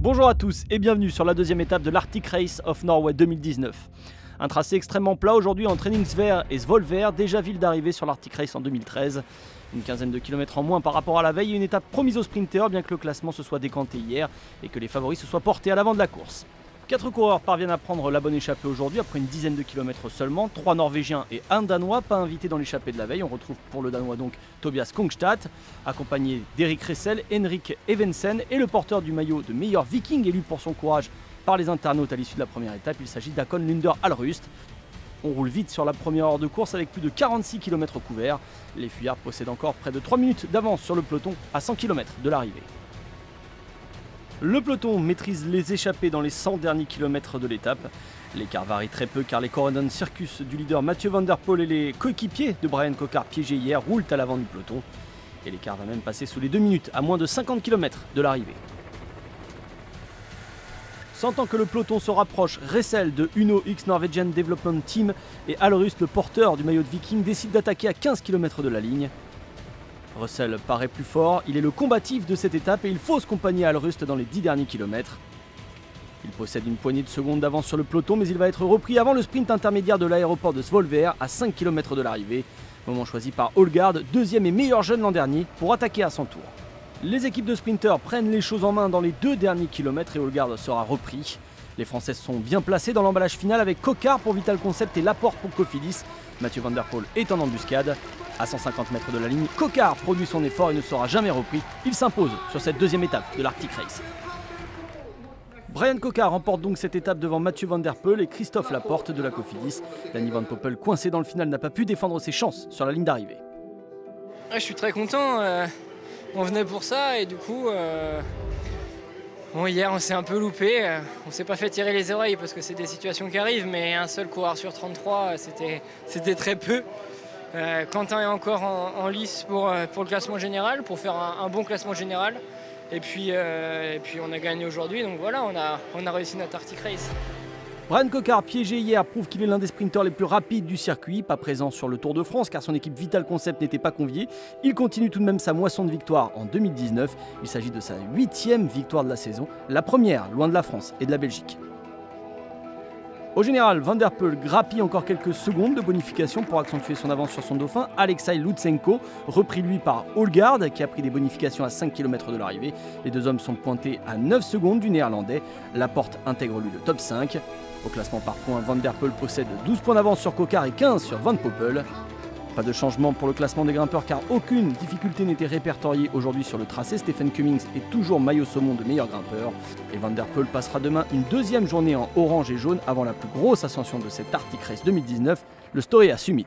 Bonjour à tous et bienvenue sur la deuxième étape de l'Arctic Race of Norway 2019. Un tracé extrêmement plat aujourd'hui en Treningsvær et Svolvær, déjà ville d'arrivée sur l'Arctic Race en 2013. Une quinzaine de kilomètres en moins par rapport à la veille et une étape promise aux sprinters bien que le classement se soit décanté hier et que les favoris se soient portés à l'avant de la course. 4 coureurs parviennent à prendre la bonne échappée aujourd'hui après une dizaine de kilomètres seulement. 3 Norvégiens et un Danois, pas invités dans l'échappée de la veille. On retrouve pour le Danois donc Tobias Kongstad, accompagné d'Erik Ressel, Henrik Evensen et le porteur du maillot de meilleur viking élu pour son courage par les internautes à l'issue de la première étape. Il s'agit d'Hakon Lunder Alrust. On roule vite sur la première heure de course avec plus de 46 km couverts. Les fuyards possèdent encore près de 3 minutes d'avance sur le peloton à 100 km de l'arrivée. Le peloton maîtrise les échappées dans les 100 derniers kilomètres de l'étape. L'écart varie très peu car les Corendon Circus du leader Mathieu van der Poel et les coéquipiers de Brian Coquard piégés hier roulent à l'avant du peloton. Et l'écart va même passer sous les 2 minutes à moins de 50 km de l'arrivée. Sentant que le peloton se rapproche, Ressel de Uno X Norwegian Development Team et Alrust, le porteur du maillot de viking, décide d'attaquer à 15 km de la ligne. Ressel paraît plus fort, il est le combatif de cette étape et il fausse compagnie à Alrust dans les 10 derniers kilomètres. Il possède une poignée de secondes d'avance sur le peloton mais il va être repris avant le sprint intermédiaire de l'aéroport de Svolvær à 5 km de l'arrivée. Moment choisi par Holgard, deuxième et meilleur jeune l'an dernier, pour attaquer à son tour. Les équipes de sprinters prennent les choses en main dans les 2 derniers kilomètres et Holgard sera repris. Les Français sont bien placés dans l'emballage final avec Coquard pour Vital Concept et Laporte pour Cofidis. Mathieu van der Poel est en embuscade. À 150 mètres de la ligne, Coquard produit son effort et ne sera jamais repris. Il s'impose sur cette deuxième étape de l'Arctic Race. Brian Coquard remporte donc cette étape devant Mathieu van der Poel et Christophe Laporte de la Cofidis. Danny van Poppel, coincé dans le final, n'a pas pu défendre ses chances sur la ligne d'arrivée. Je suis très content. On venait pour ça et du coup, hier on s'est un peu loupé. On s'est pas fait tirer les oreilles parce que c'est des situations qui arrivent, mais un seul coureur sur 33, c'était très peu. Quentin est encore en lice pour le classement général, pour faire un bon classement général. Et puis on a gagné aujourd'hui, donc voilà, on a réussi notre Arctic Race. Brian Coquard, piégé hier, prouve qu'il est l'un des sprinteurs les plus rapides du circuit, pas présent sur le Tour de France car son équipe Vital Concept n'était pas conviée. Il continue tout de même sa moisson de victoires en 2019. Il s'agit de sa 8e victoire de la saison, la première loin de la France et de la Belgique. Au général, Van der Poel grappille encore quelques secondes de bonification pour accentuer son avance sur son dauphin, Alexei Lutsenko, repris lui par Holgard qui a pris des bonifications à 5 km de l'arrivée. Les deux hommes sont pointés à 9 secondes du néerlandais. Laporte intègre lui le top 5. Au classement par points, Van der Poel possède 12 points d'avance sur Coquard et 15 sur Van Poppel. Pas de changement pour le classement des grimpeurs car aucune difficulté n'était répertoriée aujourd'hui sur le tracé. Stephen Cummings est toujours maillot saumon de meilleur grimpeur. Et Van der Poel passera demain une deuxième journée en orange et jaune avant la plus grosse ascension de cette Arctic Race 2019, le Storea Summit.